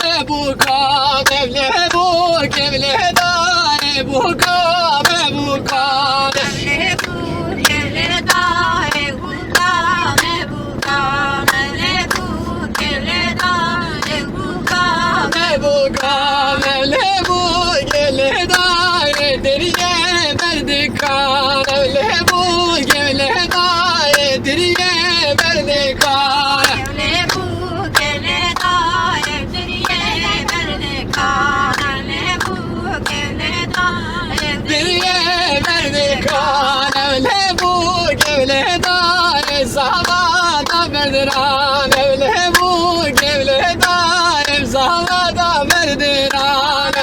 mebuka mevlebuk evleda ebuka mebuka mebuka mevlebuk evleda deriye merdika mevlebuk evleda deriye merdika deriye merdika mevlebuk evleda zavada merdiran mevlebuk evleda zavada merdiran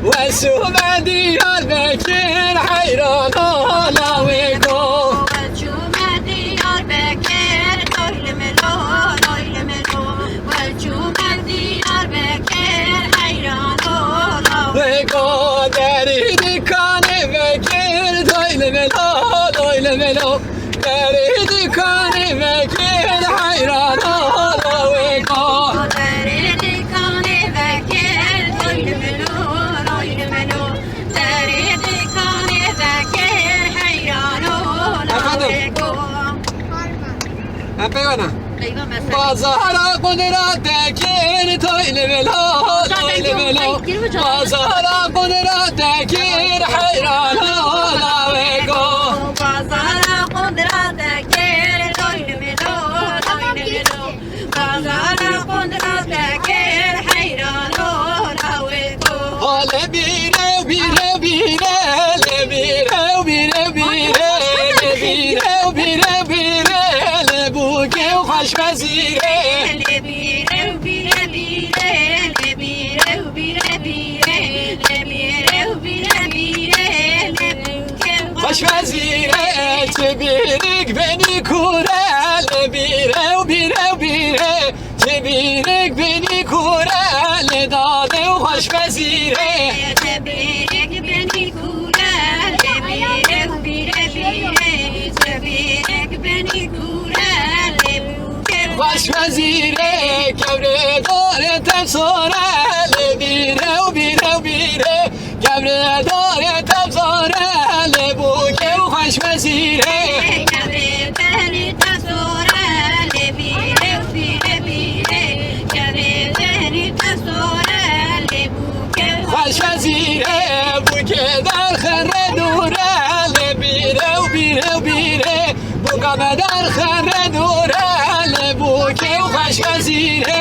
وسوما ديار بكر حيران لا ويكو وسوما ديار بكر وسوما ديار بكر حيران لا ويكو دريد كان بكر دويل ملو دريد كان بكر حيران لا ويكو أبينا بازار قدرتك تويل بلو بازار قدرتك حيران لا ويكو بازار قدرتك تويل بلو بازار قدرتك حيران لا ويكو لبيره بيره بيره لبيره بيره بيره لبيره بيره بيره لبوكي وخش وزيره لبيره بيره بيره لبيره بيره بيره لبيره بيره بيره لبوكي خش وزيره تبيرك بني كوره لبيره وبيره وبيره تبيرك بني كوره لداده وخش وزيره تبيرك بني كوره لبيره وبيره بيره تبيرك بني كوره لبوكي خش وزيره كبره داره تبصره لبيره وبيره وبيره كبره داره تبصره لبوكي وخش وزيره خش وزيره بوكي دار خره دوره لبيره وبيره وبيره بوكا بدار خره دوره لبوكي وخش وزيره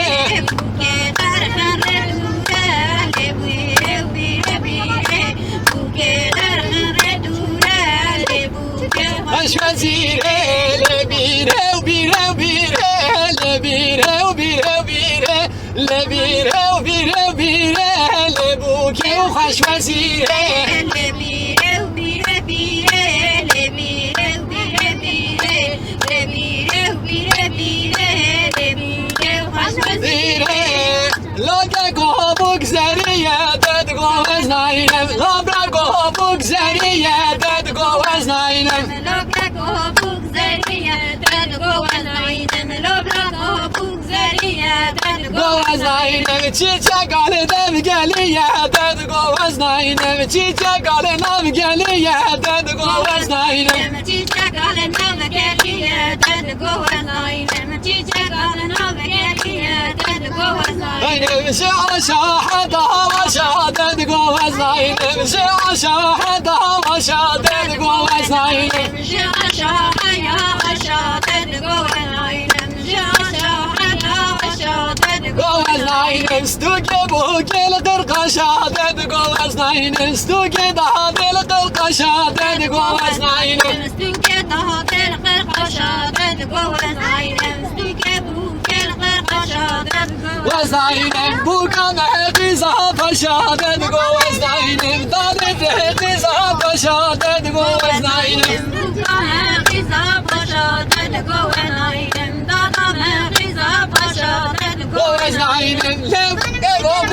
خش وزيره لبيره وبيره وبيره لبيره وبيره وبيره لبيره وبيره وبيره لبوكي وخش وزيره لوكا بوكزرية تدقو وزناينم لابراكو بوكزرية تدقو وزناينم وزناينم تشيتشا قال دمقلية تدقو وزناينم تشيتشا قال نمقلية تدقو وزناينم نمشي عشاحتها وشادد قوة زين نمشي عشاحتها وشادد قوة زين نمشي عشاحتها وشادد قوة زين نمشي عشاحتها وشادد قوة زين ستوكي بوكي لقرقة شادد قوة زين ستوكي دهدي لقرقة شادد قوة زين ستوكي دهدي لقرقة خشا تدقو وزاينم ستوكي بوكي القرقشا تدقو وزناينم بوكا محقيزة فشا تدقو وزناينم دادت حقيزة فشا تدقو وزناينم وزناينم لب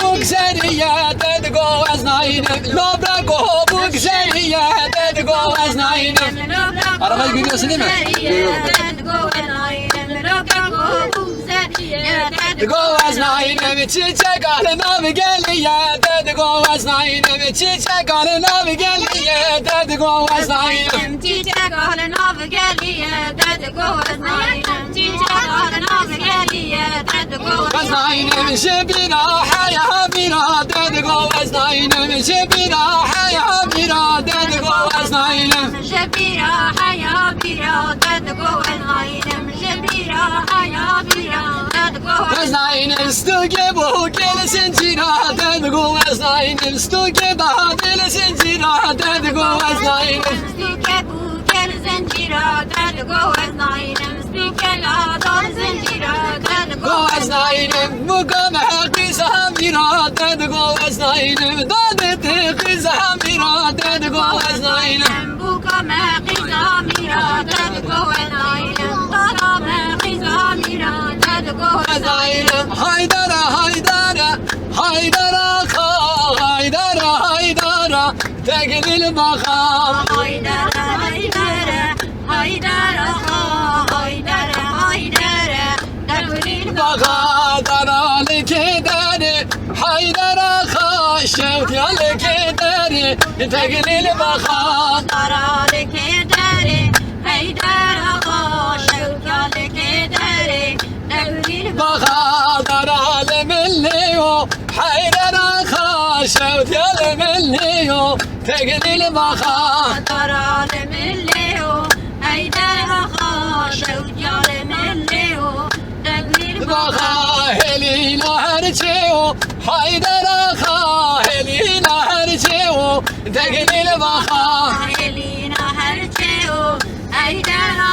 بوك زنية تدقو وزناينم لب بوك زنية تدقو وزناينم Arabayı görüyorsun değil mi? Govaznaynem çiçek alına geliye dedi govaznaynem çiçek alına geliye dedi govaznaynem çiçek alına geliye dedi govaznaynem çiçek alına geliye dedi govaznaynem şebina haya bira dedi govaznaynem şebina haya bira dedi govaznaynem şebira haya bira dedi govaznaynem şebira haya bira Govaznaynem stuke bu gelesin cira dedi govaznaynem stuke daha gelesin cira dedi govaznaynem stuke bu gelesin cira dedi govaznaynem stuke la dolsin cira dedi govaznaynem bu gama kıza mira dedi govaznaynem dadete kıza mira dedi govaznaynem bu gama kıza mira dedi govaznaynem darame kıza mira dedi govaznaynem Haydara haydara haydara haydara haydara tegelil bakam haydara haydara haydara haydara haydara tegelil bakadara lekedari haydara şevt ya lekedari tegelil bakam dara lekedari haydara şevt ya lekedari tegelil bakadara lemelliyo haydara şevt ya lemelliyo tegelil bakam dara lemelliyo haydara şevt ya lemelliyo tegelil Baka helina herçeo haydara helina herçeo tegelil baka elina herçeo haydara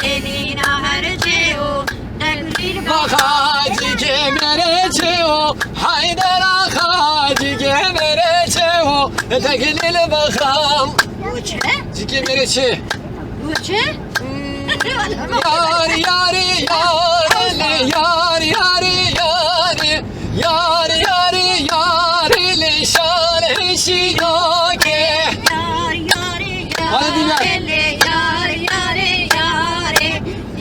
elina herçeo tegelil baka cike merçeo haydara cike merçeo tegelil baka Buçe? cike merçe Buçe? yar yari yar yar yari yari yar yari yari le şale şiyoke Yar yare Hadi dinle. yare yar yare yare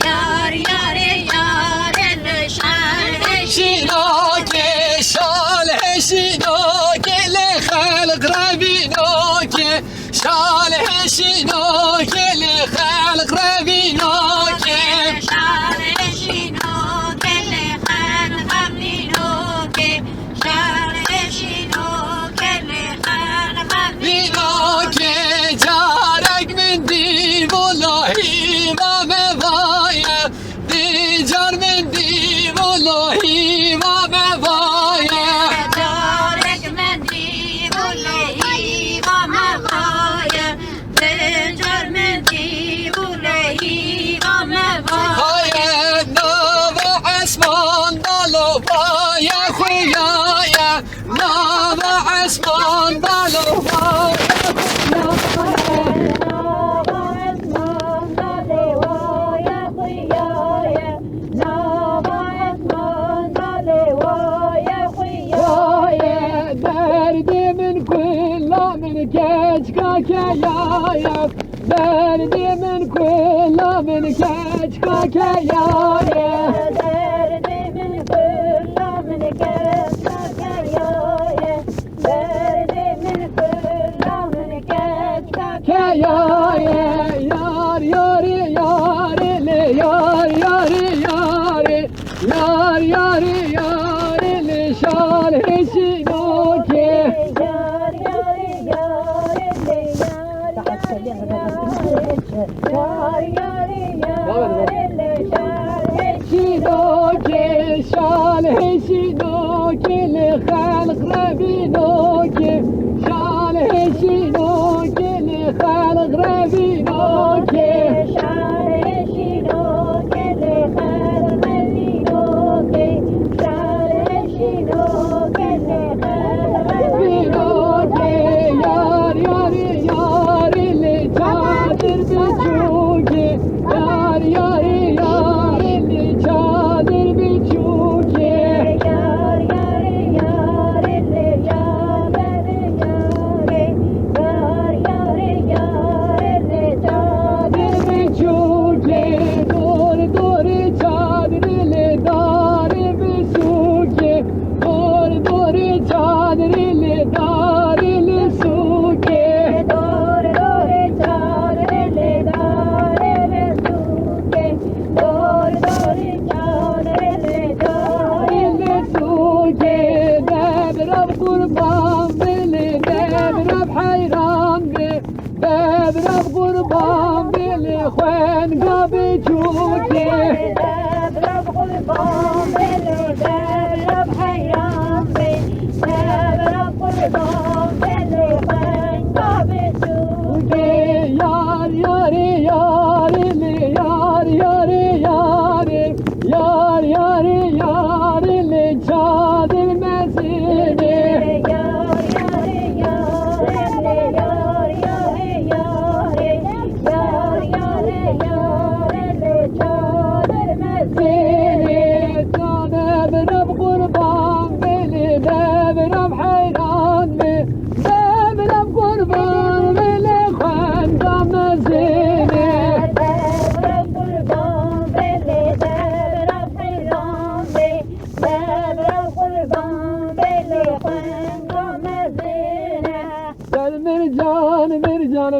yar yare yare le şare شينوكي شاله شينوكي لخلق ربينوكي شاله شينوكي لخلق ربينوكي şare şino kele han hamlino ke şare şino kele han hamlino بينوكي جارك من دي والله ما مضايا دي جار من دي والله ما مضايا Carek mendi bulehi vame vaya Bencar mendi bulehi vame vaya هاي نابع اسمان ضلوا يا خويايا نابع اسمان ضلوا يا دردي من كل من كجكك يا دردي من كل من كجكك يا يا yar yari yari le yar yari yari yar yari yari le şal heşinoke heşinoke şal heşinoke le halk rabinoke şal heşinoke le halk rabinoke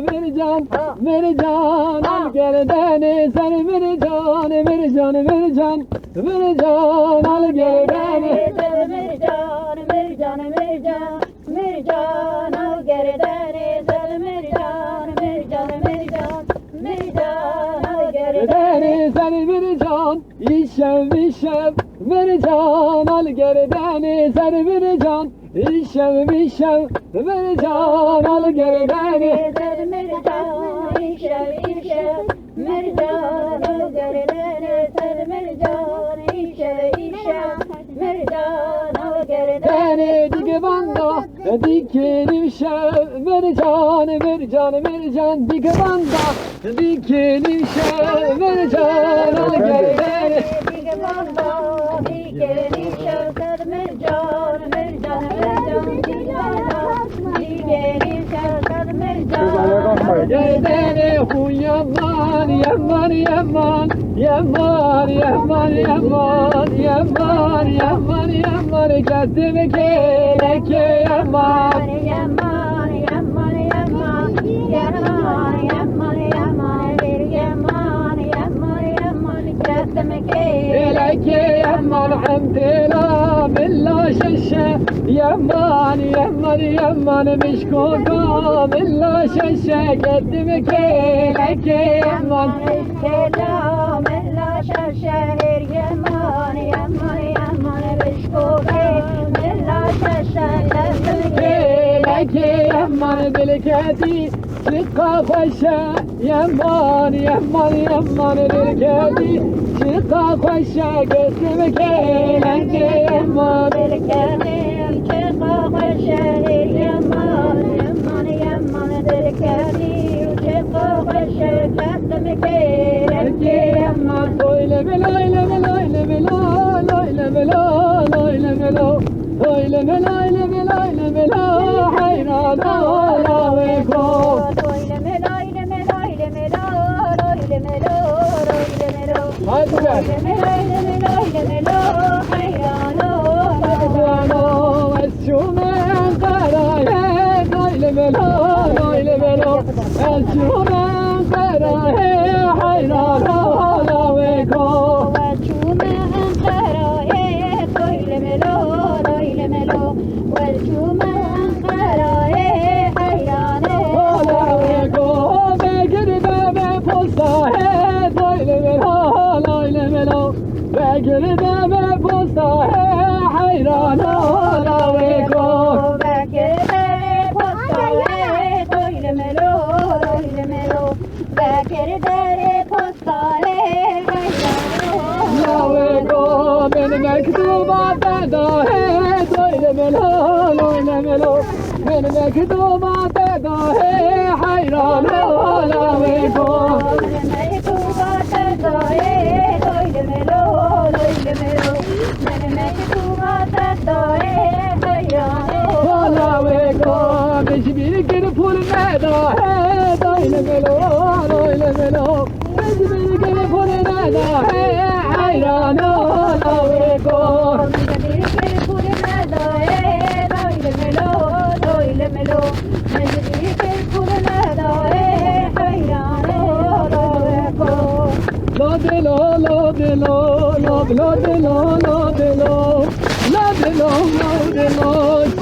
Mercan, Mercan, al gel beni sen Mercan, Mercan, Mercan, Mercan, al gel beni. Mercan, Mercan, Mercan, Mercan, al gerdeni sen Mercan, Mercan, Mercan, Mercan, al gerdeni. Beni sen Mercan, işev işev, Mercan, al gel beni sen Mercan, işev işev, Mercan, al gel beni. Sen Mercan, işev işev, Mercan, al gerdeni sen Mercan, işev işev, Mercan, al gerdeni. Beni dik banda, dikelim şev, Mercan, Mercan, Mercan, dik banda, dikelim şev, Mercan, al gel beni. Gel beni hu yaman, yaman, yaman, yaman, yaman, yaman, yaman, yaman, yaman, kendimi keleke yaman. Keleke yaman, hamdela milla şeşe, yaman, yaman, yaman, mişkoka milla şeşe, kendimi keleke yaman. Keleke yaman, bilkedi çıka koşa, yaman, yaman, yaman, bilkedi çıka koşa, gözümü keleke yaman. Keleke yaman, oyleme oyleme oyleme oyleme oyleme oyleme oyleme oyleme hayran ola ve ko. Hadi be. Hayran esçumen karaye, oyleme oyleme esçumen karaye, hayran ola ve ko. Begir deme posta he hayran ola ve ko. La ve ko benim mektuba da he oylemelo benim mektuba da he hayran ola ve ko. Mecbir geri pul ne da he oylemelo mecbir geri pul ne da he hayran ola ve ko. Lo de lo, lo de lo, lo de lo, lo de lo, lo de lo, lo de lo,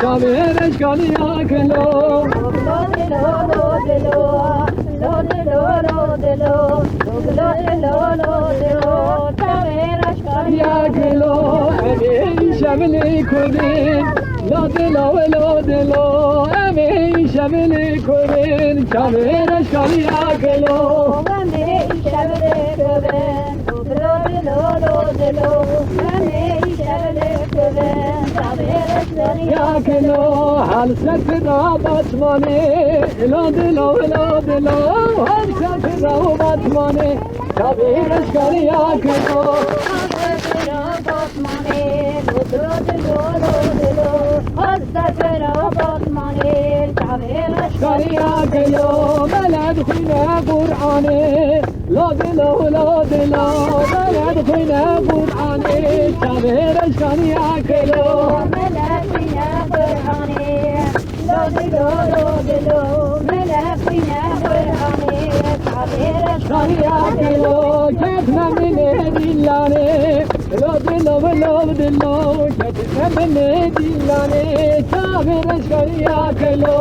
saber escalia que lo. Lo de lo, lo de lo, lo de lo, lo de lo, lo de lo, lo de lo, saber escalia que lo, emin şemli kudin. Lo de lo, emin şemli kudin, saber escalia que lo. Ya que lo hal sefra batmane, lo de lo, hal sefra batmane, sabir aşkar ya que lo. Kariya que lo, melad khina Qur'ane, lo de lo, melad khina Qur'ane, sabir aşkar ya que lo. Kariya kelo ketna mine dillane lo dillo ketna mine dillane saver kariya kelo